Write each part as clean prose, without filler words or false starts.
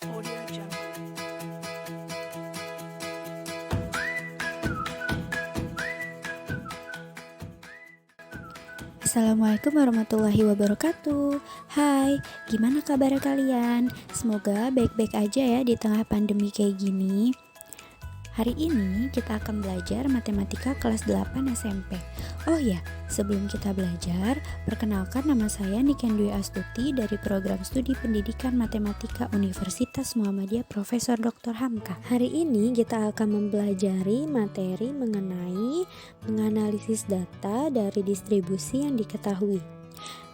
Audio Jungle. Assalamualaikum warahmatullahi wabarakatuh. Hai, gimana kabar kalian? Semoga baik-baik aja ya di tengah pandemi kayak gini. Hari ini kita akan belajar matematika kelas 8 SMP. Oh ya, sebelum kita belajar, perkenalkan nama saya Niken Dwi Astuti dari Program Studi Pendidikan Matematika Universitas Muhammadiyah Profesor Dr. Hamka. Hari ini kita akan mempelajari materi mengenai menganalisis data dari distribusi yang diketahui.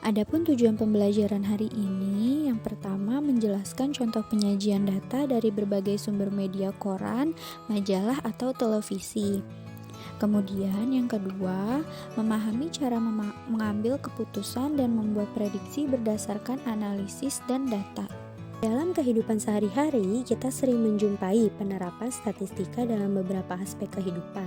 Adapun tujuan pembelajaran hari ini, yang pertama menjelaskan contoh penyajian data dari berbagai sumber media koran, majalah, atau televisi. Kemudian yang kedua, memahami cara mengambil keputusan dan membuat prediksi berdasarkan analisis dan data. Dalam kehidupan sehari-hari, kita sering menjumpai penerapan statistika dalam beberapa aspek kehidupan.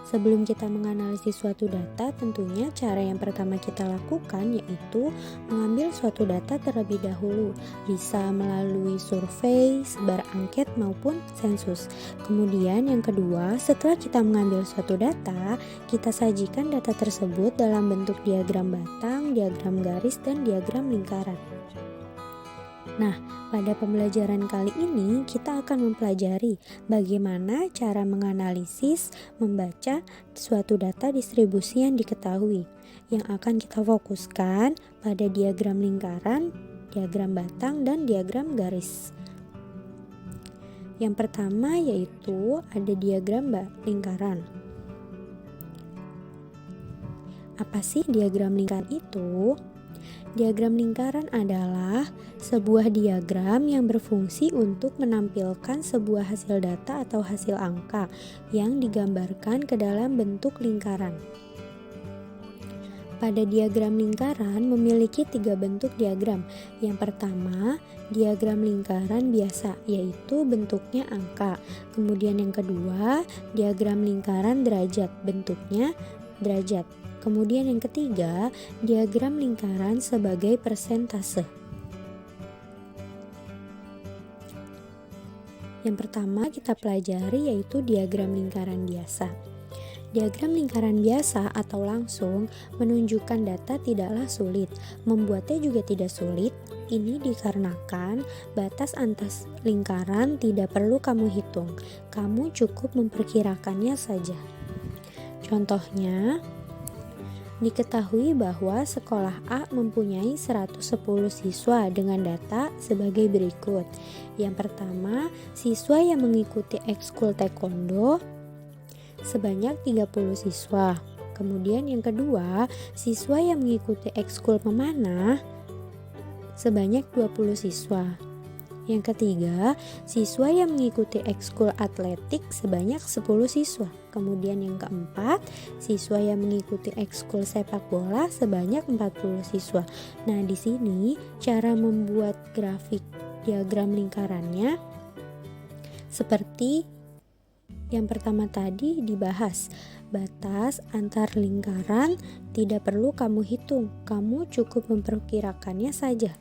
Sebelum kita menganalisis suatu data, tentunya cara yang pertama kita lakukan yaitu mengambil suatu data terlebih dahulu, bisa melalui survei, sebar angket maupun sensus. Kemudian yang kedua, setelah kita mengambil suatu data, kita sajikan data tersebut dalam bentuk diagram batang, diagram garis, dan diagram lingkaran. Nah, pada pembelajaran kali ini kita akan mempelajari bagaimana cara menganalisis, membaca suatu data distribusi yang diketahui. Yang akan kita fokuskan pada diagram lingkaran, diagram batang, dan diagram garis. Yang pertama yaitu ada diagram lingkaran. Apa sih diagram lingkaran itu? Diagram lingkaran adalah sebuah diagram yang berfungsi untuk menampilkan sebuah hasil data atau hasil angka yang digambarkan ke dalam bentuk lingkaran. Pada diagram lingkaran memiliki 3 bentuk diagram. Yang pertama, diagram lingkaran biasa, yaitu bentuknya angka. Kemudian yang kedua, diagram lingkaran derajat, bentuknya derajat. Kemudian yang ketiga, diagram lingkaran sebagai persentase. Yang pertama kita pelajari yaitu diagram lingkaran biasa. Diagram lingkaran biasa atau langsung menunjukkan data tidaklah sulit. Membuatnya juga tidak sulit. Ini dikarenakan batas atas lingkaran tidak perlu kamu hitung. Kamu cukup memperkirakannya saja. Contohnya, diketahui bahwa sekolah A mempunyai 110 siswa dengan data sebagai berikut. Yang pertama, siswa yang mengikuti ekskul taekwondo sebanyak 30 siswa. Kemudian yang kedua, siswa yang mengikuti ekskul memanah sebanyak 20 siswa. Yang ketiga, siswa yang mengikuti ekskul atletik sebanyak 10 siswa. Kemudian yang keempat, siswa yang mengikuti ekskul sepak bola sebanyak 40 siswa. Nah, di sini cara membuat grafik diagram lingkarannya seperti yang pertama tadi dibahas. Batas antar lingkaran tidak perlu kamu hitung, kamu cukup memperkirakannya saja.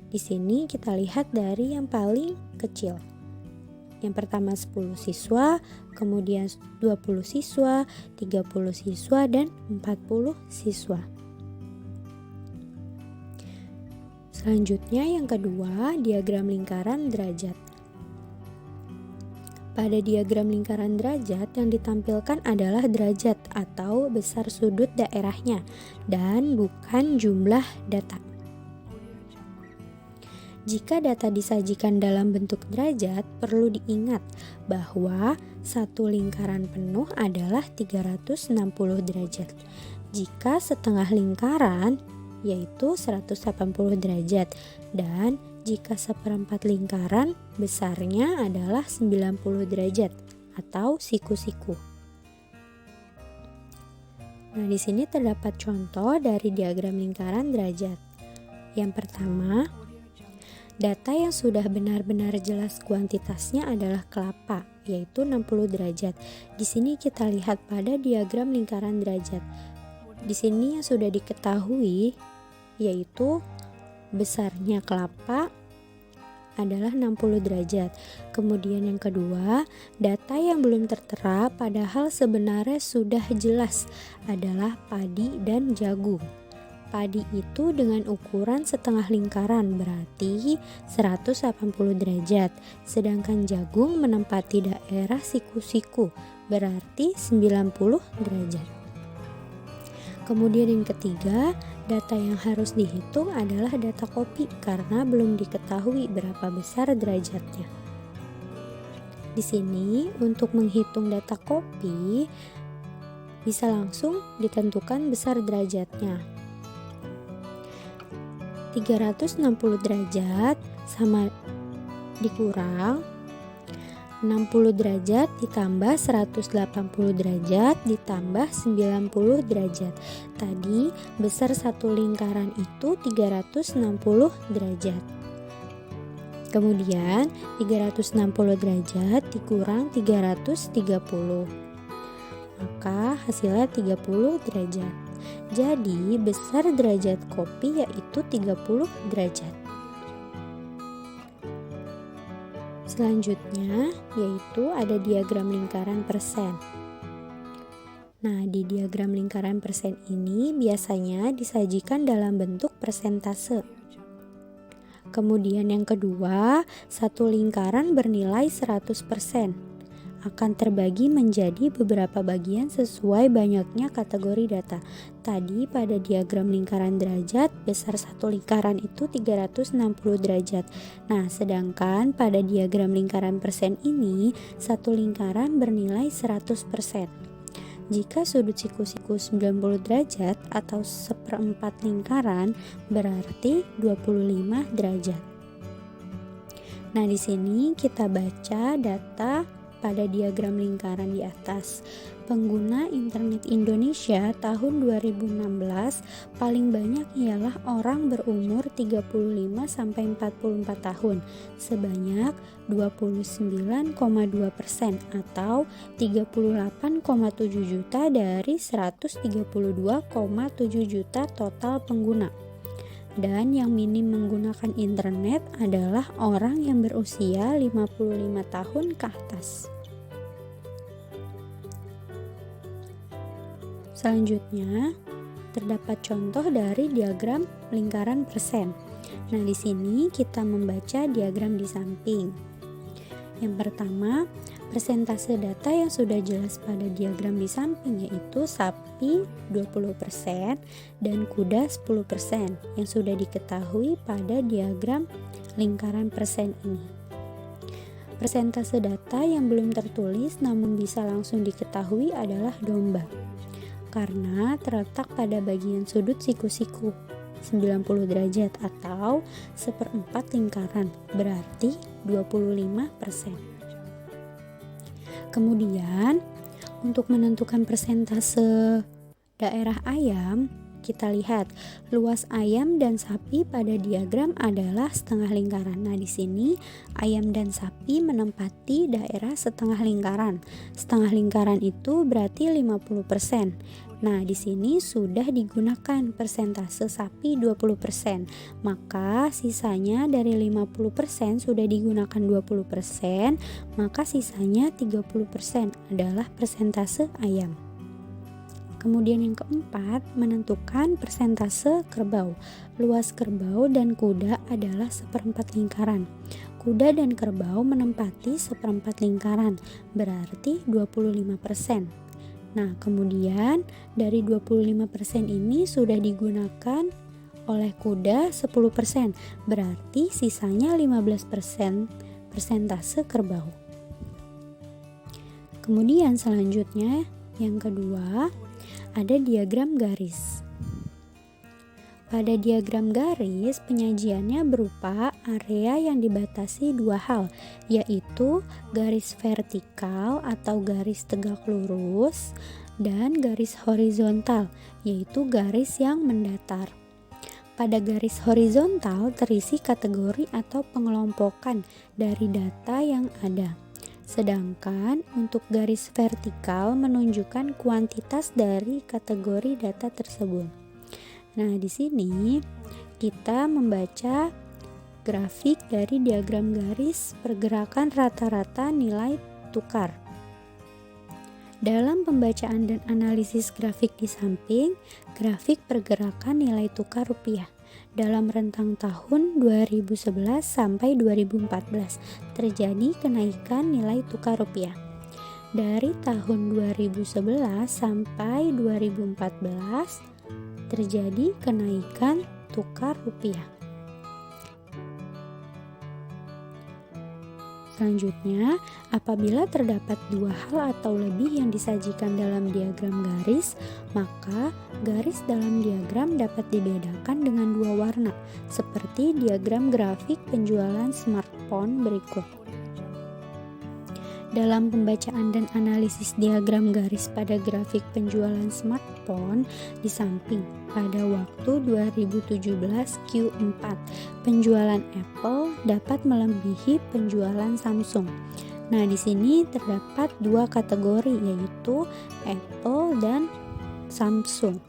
Di sini kita lihat dari yang paling kecil. Yang pertama 10 siswa, kemudian 20 siswa, 30 siswa, dan 40 siswa. Selanjutnya yang kedua, diagram lingkaran derajat. Pada diagram lingkaran derajat yang ditampilkan adalah derajat atau besar sudut daerahnya dan bukan jumlah data. Jika data disajikan dalam bentuk derajat, perlu diingat bahwa satu lingkaran penuh adalah 360 derajat. Jika setengah lingkaran, yaitu 180 derajat. Dan jika seperempat lingkaran, besarnya adalah 90 derajat atau siku-siku. Nah, di sini terdapat contoh dari diagram lingkaran derajat. Yang pertama, data yang sudah benar-benar jelas kuantitasnya adalah kelapa, yaitu 60 derajat. Di sini kita lihat pada diagram lingkaran derajat. Di sini yang sudah diketahui yaitu besarnya kelapa adalah 60 derajat. Kemudian yang kedua, data yang belum tertera padahal sebenarnya sudah jelas adalah padi dan jagung. Padi itu dengan ukuran setengah lingkaran berarti 180 derajat, sedangkan jagung menempati daerah siku-siku berarti 90 derajat. Kemudian yang ketiga, data yang harus dihitung adalah data kopi karena belum diketahui berapa besar derajatnya. Di sini untuk menghitung data kopi bisa langsung ditentukan besar derajatnya. 360 derajat sama dikurang 60 derajat ditambah 180 derajat ditambah 90 derajat. Tadi besar satu lingkaran itu 360 derajat. Kemudian 360 derajat dikurang 330. Maka hasilnya 30 derajat. Jadi besar derajat kopi yaitu 30 derajat. Selanjutnya yaitu ada diagram lingkaran persen. Nah, di diagram lingkaran persen ini biasanya disajikan dalam bentuk persentase. Kemudian yang kedua, satu lingkaran bernilai 100%. Akan terbagi menjadi beberapa bagian sesuai banyaknya kategori data. Tadi pada diagram lingkaran derajat, besar satu lingkaran itu 360 derajat. Nah, sedangkan pada diagram lingkaran persen ini, satu lingkaran bernilai 100%. Jika sudut siku-siku 90 derajat atau 1/4 lingkaran, berarti 25 derajat. Nah, di sini kita baca data pada diagram lingkaran di atas. Pengguna internet Indonesia tahun 2016 paling banyak ialah orang berumur 35-44 tahun sebanyak 29,2% atau 38,7 juta dari 132,7 juta total pengguna. Dan yang minim menggunakan internet adalah orang yang berusia 55 tahun ke atas. Selanjutnya, terdapat contoh dari diagram lingkaran persen. Nah, di sini kita membaca diagram di samping. Yang pertama, persentase data yang sudah jelas pada diagram di samping yaitu sapi 20% dan kuda 10% yang sudah diketahui pada diagram lingkaran persen ini. Persentase data yang belum tertulis namun bisa langsung diketahui adalah domba karena terletak pada bagian sudut siku-siku 90 derajat atau 1/4 lingkaran berarti 25%. Kemudian untuk menentukan persentase daerah ayam, kita lihat luas ayam dan sapi pada diagram adalah setengah lingkaran. Nah, di sini ayam dan sapi menempati daerah setengah lingkaran. Setengah lingkaran itu berarti 50%. Nah, di sini sudah digunakan persentase sapi 20%. Maka sisanya dari 50% sudah digunakan 20%, maka sisanya 30% adalah persentase ayam. Kemudian yang keempat, menentukan persentase kerbau. Luas kerbau dan kuda adalah 1/4 lingkaran. Kuda dan kerbau menempati 1/4 lingkaran, berarti 25%. Nah, kemudian dari 25% ini sudah digunakan oleh kuda 10%, berarti sisanya 15% persentase kerbau. Kemudian selanjutnya yang kedua, ada diagram garis. Pada diagram garis, penyajiannya berupa area yang dibatasi dua hal, yaitu garis vertikal atau garis tegak lurus dan garis horizontal, yaitu garis yang mendatar. Pada garis horizontal terisi kategori atau pengelompokan dari data yang ada. Sedangkan untuk garis vertikal menunjukkan kuantitas dari kategori data tersebut. Nah, di sini kita membaca grafik dari diagram garis pergerakan rata-rata nilai tukar. Dalam pembacaan dan analisis grafik di samping, grafik pergerakan nilai tukar rupiah dalam rentang tahun 2011 sampai 2014 terjadi kenaikan nilai tukar rupiah. Dari tahun 2011 sampai 2014 terjadi kenaikan tukar rupiah. Selanjutnya, apabila terdapat dua hal atau lebih yang disajikan dalam diagram garis, maka garis dalam diagram dapat dibedakan dengan dua warna, seperti diagram grafik penjualan smartphone berikut. Dalam pembacaan dan analisis diagram garis pada grafik penjualan smartphone di samping, pada waktu 2017 Q4, penjualan Apple dapat melebihi penjualan Samsung. Nah, di sini terdapat dua kategori, yaitu Apple dan Samsung.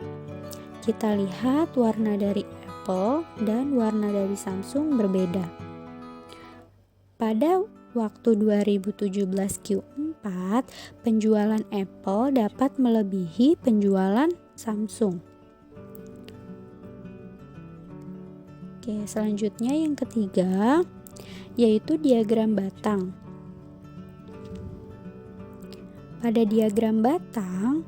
Kita lihat warna dari Apple dan warna dari Samsung berbeda. Pada waktu 2017 Q4, penjualan Apple dapat melebihi penjualan Samsung. Oke, selanjutnya yang ketiga yaitu diagram batang. Pada diagram batang,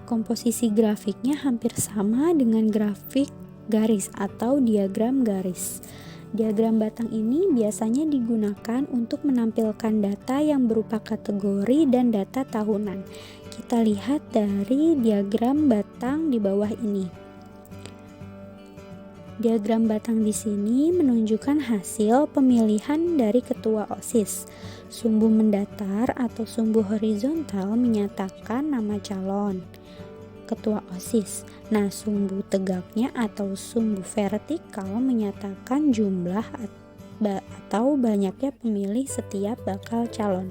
komposisi grafiknya hampir sama dengan grafik garis atau diagram garis. Diagram batang ini biasanya digunakan untuk menampilkan data yang berupa kategori dan data tahunan. Kita lihat dari diagram batang di bawah ini. Diagram batang di sini menunjukkan hasil pemilihan dari ketua OSIS. Sumbu mendatar atau sumbu horizontal menyatakan nama calon ketua OSIS. Nah, sumbu tegaknya atau sumbu vertikal menyatakan jumlah atau banyaknya pemilih setiap bakal calon.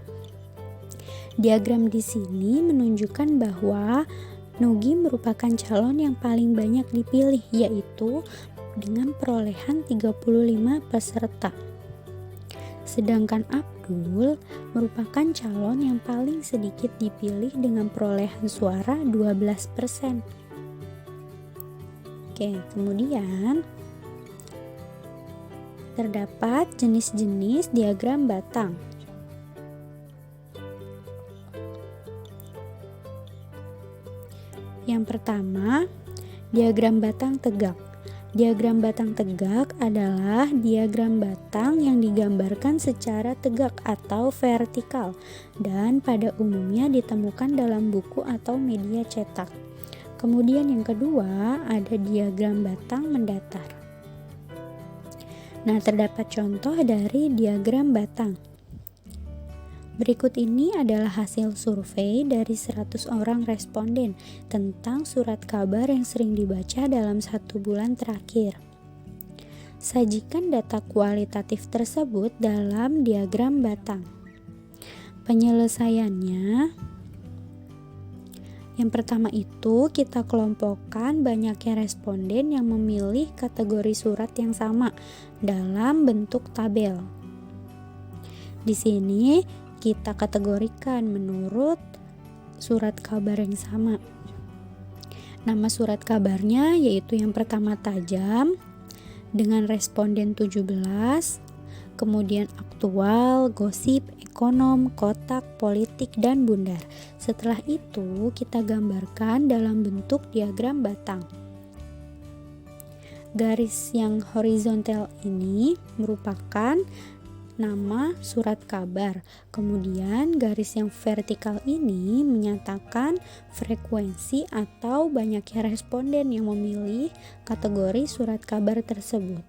Diagram di sini menunjukkan bahwa Nugi merupakan calon yang paling banyak dipilih, yaitu dengan perolehan 35 peserta. Sedangkan Abdul merupakan calon yang paling sedikit dipilih dengan perolehan suara 12%. Oke, kemudian terdapat jenis-jenis diagram batang. Yang pertama, diagram batang tegak. Diagram batang tegak adalah diagram batang yang digambarkan secara tegak atau vertikal dan pada umumnya ditemukan dalam buku atau media cetak. Kemudian yang kedua ada diagram batang mendatar. Nah, terdapat contoh dari diagram batang. Berikut ini adalah hasil survei dari 100 orang responden tentang surat kabar yang sering dibaca dalam 1 bulan terakhir. Sajikan data kualitatif tersebut dalam diagram batang. Penyelesaiannya, yang pertama itu kita kelompokkan banyaknya responden yang memilih kategori surat yang sama dalam bentuk tabel. Di sini kita kategorikan menurut surat kabar yang sama. Nama surat kabarnya yaitu yang pertama tajam dengan responden 17, kemudian aktual, gosip, ekonom, kotak, politik, dan bundar. Setelah itu kita gambarkan dalam bentuk diagram batang. Garis yang horizontal ini merupakan nama surat kabar. Kemudian garis yang vertikal ini menyatakan frekuensi atau banyaknya responden yang memilih kategori surat kabar tersebut.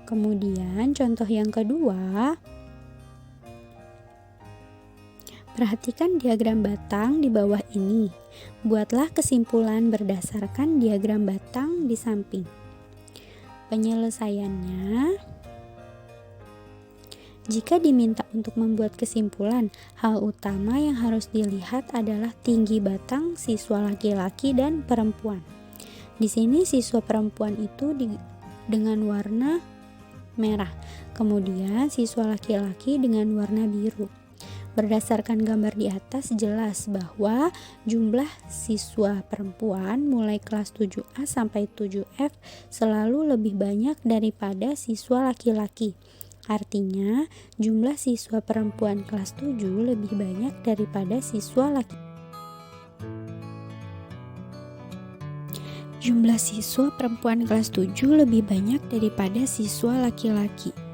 Kemudian contoh yang kedua, perhatikan diagram batang di bawah ini. Buatlah kesimpulan berdasarkan diagram batang di samping. Penyelesaiannya, jika diminta untuk membuat kesimpulan, hal utama yang harus dilihat adalah tinggi batang siswa laki-laki dan perempuan. Di sini siswa perempuan itu dengan warna merah. Kemudian siswa laki-laki dengan warna biru. Berdasarkan gambar di atas jelas bahwa jumlah siswa perempuan mulai kelas 7A sampai 7F selalu lebih banyak daripada siswa laki-laki. Artinya, jumlah siswa perempuan kelas 7 lebih banyak daripada siswa laki. Jumlah siswa perempuan kelas 7 lebih banyak daripada siswa laki-laki.